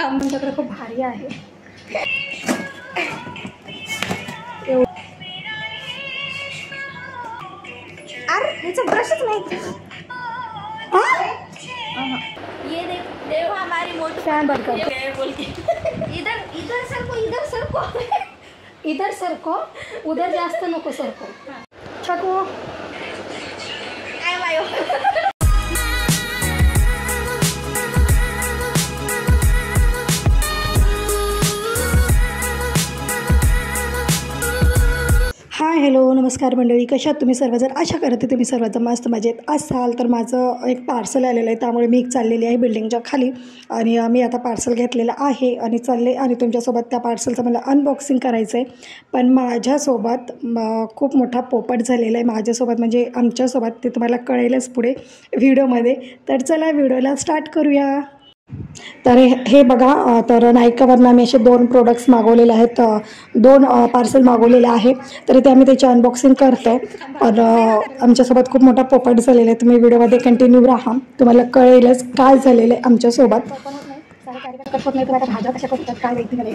आमच्याकडे खूप भारी आहे। अरे ह्याचा ब्रशच नाही। ये देव हमारी मोटी फैन बंद कर बोल के इधर इधर सरको इधर सरको उधर जास्त नको सरको। छकू काय बायो हाय हॅलो नमस्कार मंडळी, कशात तुम्ही सर्वजण? आशा करते तुम्ही सर्वजण मस्त मजेत असाल। तर माझं एक पार्सल आलेलं आहे, त्यामुळे मी चाललेली आहे बिल्डिंगच्या खाली आणि मी आता पार्सल घेतलेलं आहे आणि चालले आणि तुमच्यासोबत त्या पार्सलचं मला अनबॉक्सिंग करायचं आहे। पण माझ्यासोबत खूप मोठा पोपट झालेला आहे, माझ्यासोबत म्हणजे आमच्यासोबत, ते तुम्हाला कळेलच पुढे व्हिडिओमध्ये। तर चला व्हिडिओला स्टार्ट करूया। तर हे बघा, तर नायकावरनं आम्ही असे 2 प्रोडक्ट्स मागवलेले आहेत, 2 पार्सल मागवलेले आहे। तर ते आम्ही त्याची अनबॉक्सिंग करतो। पण आमच्यासोबत खूप मोठा पोपट झालेला आहे, तुम्ही व्हिडिओमध्ये कंटिन्यू राहा, तुम्हाला कळेलच काय झालेलं आहे आमच्यासोबत। भाज्या कशा करतात काय माहिती नाही।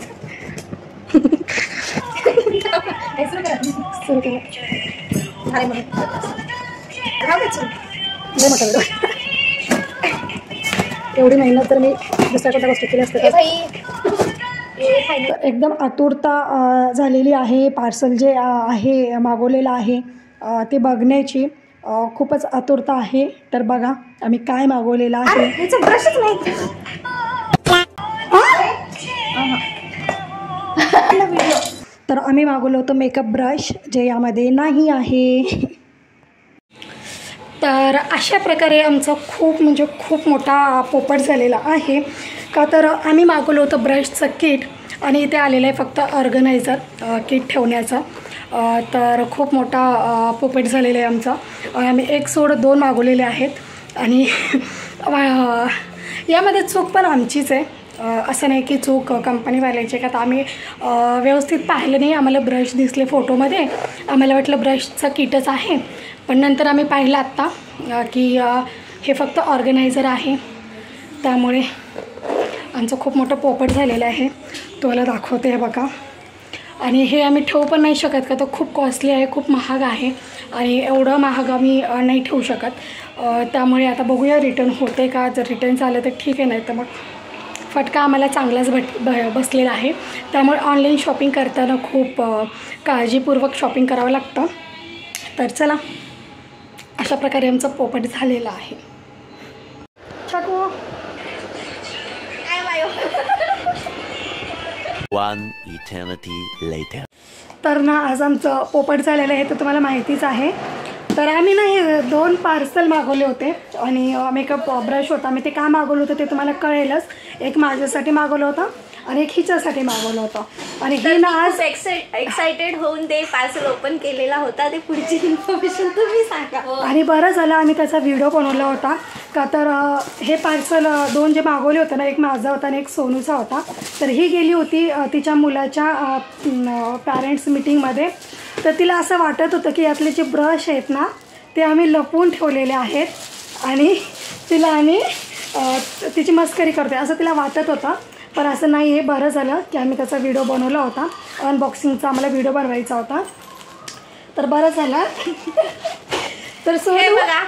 एवढी मेहनत तर मी दुसऱ्या कोणत्या गोष्टी केली असते। एकदम आतुरता झालेली आहे, पार्सल जे आहे मागवलेलं आहे ते बघण्याची खूपच आतुरता आहे। तर बघा आम्ही काय मागवलेलं आहे। ह्याचा ब्रशच नाही। तर आम्ही मागवलं होतं मेकअप ब्रश, जे यामध्ये नाही आहे। तर अशा प्रकारे आमचा खूप मोठा पोपट झालेला आहे का। तर आम्ही मागवलं होतं ब्रशचं किट आणि इथे आलेलं आहे फक्त ऑर्गनायझर किट ठेवण्याचं। तर खूप मोठा पोपट झालेला आहे आमचा। आम्ही 1 सोड 2 मागवलेले आहेत आणि यामध्ये चूक पण आमचीच आहे, असं नाही की चूक कंपनीवाल्याची का। तर आम्ही व्यवस्थित पाहिलं नाही, आम्हाला ब्रश दिसले फोटोमध्ये, आम्हाला वाटलं ब्रशचं किटच आहे, पण नंतर आम्ही पाहिलं आत्ता की हे फक्त ऑर्गनायझर आहे। त्यामुळे आमचं खूप मोठं पोपट झालेलं आहे, तुम्हाला दाखवते हे बघा। आणि हे आम्ही ठेवू पण नाही शकत का, तो खूप कॉस्टली आहे, खूप महाग आहे आणि एवढं महाग आम्ही नाही ठेवू शकत। त्यामुळे आता बघूया रिटर्न होते का, जर रिटर्न झालं तर ठीक आहे, नाही तर मग फटका आम्हाला चांगलाच बसलेला आहे। त्यामुळे ऑनलाईन शॉपिंग करताना खूप काळजीपूर्वक शॉपिंग करावं लागतं। तर चला, अशा प्रकारे आमचा पोपट झालेला आहे। छकू काय बायो One eternity later. तर ना आज आमचं पोपट झालेलं आहे, तर तुम्हाला माहितीच आहे। तर आम्ही ना हे 2 पार्सल मागवले होते आणि मेकअप ब्रश होता, मी ते का मागवलं होतं ते तुम्हाला कळेलच। एक माझ्यासाठी मागवलं होतं आणि एक हिच्यासाठी मागवलं होतं। आणि हे ना आज एक्साइटेड होऊन ते पार्सल ओपन केलेला होता, ते पुढची इन्फॉर्मेशन तुम्ही सांगा। आणि बरं झालं आम्ही त्याचा व्हिडिओ बनवला होता का। तर हे पार्सल 2 जे मागवले होते ना, एक माझा होता आणि एक सोनूचा होता। तर ही गेली होती तिच्या मुलाच्या पॅरेंट्स मीटिंगमध्ये, तर तिला असं वाटत होतं की यातले जे ब्रश आहेत ना ते आम्ही लपवून ठेवलेले आहेत आणि तिला आम्ही तिची मस्करी करते असं तिला वाटत होतं, पण असं नाही आहे। बरं झालं की आम्ही त्याचा व्हिडिओ बनवला होता, अनबॉक्सिंगचा आम्हाला व्हिडिओ बनवायचा होता, तर बरं झालं। तर सोनू बघा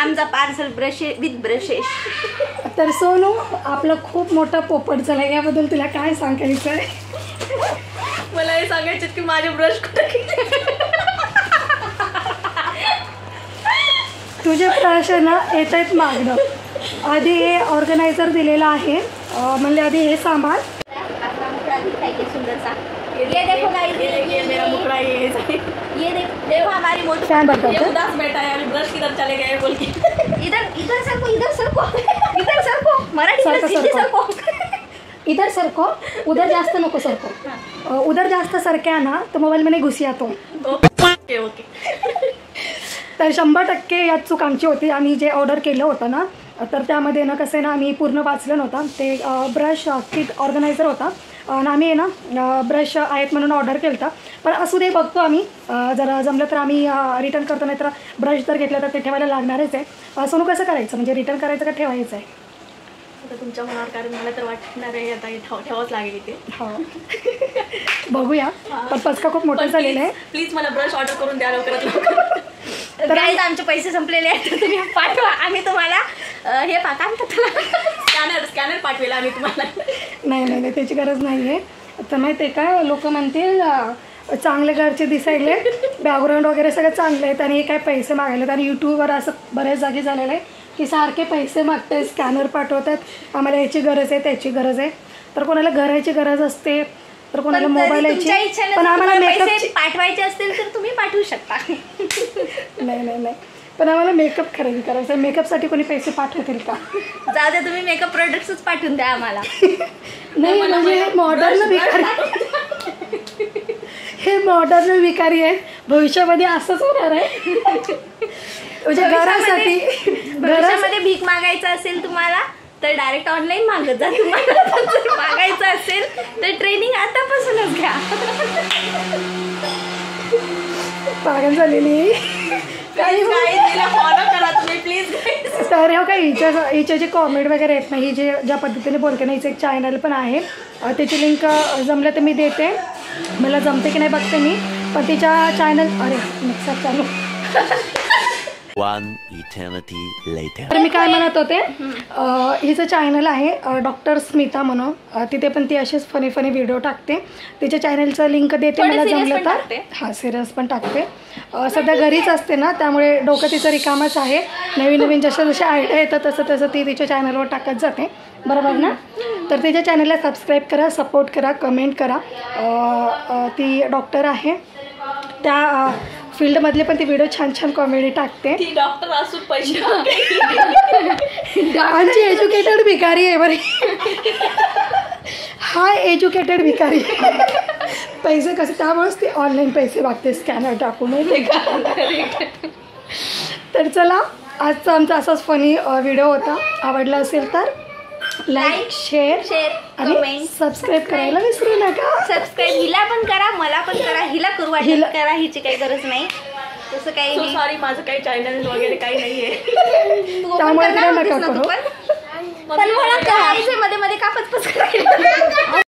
आमचा पार्सल ब्रश विथ ब्रशेस। तर सोनू आपला खूप मोठा पोपट झाला, याबद्दल तुला काय सांगायचं आहे? मला हे सांगायचं की माझे ब्रश कुठे गेले। तुझे ब्रश ना येत आहेत मागणं। आधी हे ऑर्गनायझर दिलेलं आहे, म्हणले आधी हे सांभाळ। सुंदर सा ये देखो गाइस, ये मेरा मुखड़ा ये देव हमारी मोटी फैन बंद कर उदास बैठा है अभी, ब्रश किधर चले गए बोल के इधर सरको मराठी सरको इधर सरको उधर जास्त नको सरको। उधर जास्त सरक्या ना तो मोबाईल मध्ये घुसिया तो। ओके तर 100% यात चूक आमची होती। आम्ही जे ऑर्डर केलं होतं ना, तर त्यामध्ये ना कसं आहे ना, आम्ही पूर्ण वाचलं नव्हतं, ते ब्रश किट ऑर्गनायझर होता आणि आम्ही आहे ना ब्रश आहेत म्हणून ऑर्डर केलं होतं। पण असू दे, बघतो आम्ही, जर जमलं तर आम्ही रिटर्न करतो, नाही तर ब्रश जर घेतलं तर ते ठेवायला लागणारच आहे। सोनू कसं करायचं, म्हणजे रिटर्न करायचं का ठेवायचं आहे? आता तुमच्या मनावर, कारण मला तर वाटणार आहे आता हे ठेवावंच लागेल इथे. हो बघूया. पण पचका खूप मोठा झालेला आहे. प्लीज मला ब्रश ऑर्डर करून द्या लवकरात लवकर. तर आमचे पैसे संपलेले आहेत, तर तुम्ही पाठवा. आम्ही तुम्हाला हे स्कॅनर पाठवेल आम्ही तुम्हाला. नाही त्याची गरज नाही आहे. तर माहिती आहे का, लोक म्हणतील चांगले घरचे दिसायले, बॅकग्राऊंड वगैरे सगळं चांगले आहेत आणि हे काय पैसे मागायलेत. आणि यूट्यूबवर असं बऱ्याच जागी झालेलं आहे की सारखे पैसे मागतात, स्कॅनर पाठवतात, आम्हाला याची गरज आहे त्याची गरज आहे. तर कोणाला घराची गरज असते, तर कोणाला मोबाईलची. पण आम्हाला मेकअप पाठवायचे असतील तर तुम्ही पाठवू शकता. नाही पण आम्हाला मेकअप खरेदी करायचं आहे. मेकअपसाठी कोणी पैसे पाठवतील का? जाऊ द्या, तुम्ही मेकअप प्रोडक्ट्सच पाठवून द्या आम्हाला. नाही म्हणजे मॉडर्न भिकारी, हे मॉडर्न भिकारी आहेत. भविष्यामध्ये असंच होणार आहे. म्हणजे घरामध्ये भीक मागायचं असेल तुम्हाला तर डायरेक्ट ऑनलाईन मागत जा. तुम्हाला मागायचं असेल तर ट्रेनिंग आतापासूनच घ्या. पागल झालेली काही फॉलो करा तुम्ही प्लीज. तर हो काय, हिच्या जे कॉमेंट वगैरे येत नाही, जे ज्या पद्धतीने बोलते ना, हिचं एक चॅनल पण आहे. त्याची लिंक जमलं तर मी देते. मला जमते की नाही बघते मी. पण तिच्या चॅनल, अरे मिक्सर चालू. One eternity later. तर मी काय म्हणत होते, हिचं चॅनल आहे डॉक्टर स्मिता म्हणून. तिथे पण ती असेच फनी व्हिडिओ टाकते. तिच्या चॅनलचं लिंक देते मला जमलं तर. हां, सिरियस पण टाकते. सध्या घरीच असते ना, त्यामुळे डोकं तिचं रिकामच आहे. नवीन जशा आयडिया येतात तसं ती तिच्या चॅनलवर टाकत जाते. बरोबर ना? तर तिच्या चॅनलला सबस्क्राईब करा, सपोर्ट करा, कमेंट करा. ती डॉक्टर आहे, त्या फील्डमधले पण ती व्हिडिओ छान कॉमेडी टाकते. ती डॉक्टर असून पैसे आमची एज्युकेटेड भिकारी आहे बरे. हा एज्युकेटेड भिकारी. पैसे कसे, त्यामुळेच ती ऑनलाईन पैसे मागते स्कॅनर टाकून. तर चला, आजचा आमचा असाच फनी व्हिडिओ होता. आवडला असेल तर लाईक, शेअर आणि सबस्क्राईब करायला विसरू नका. सबस्क्राईब हिला पण करा, मला पण करा. हिला करू वाटेल करा, हिची काही गरज नाही. तसं काही सॉरी, माझं काही चॅनल वगैरे काही नाहीये. त्यामुळे नका करू. पण मला मध्ये कापच करायला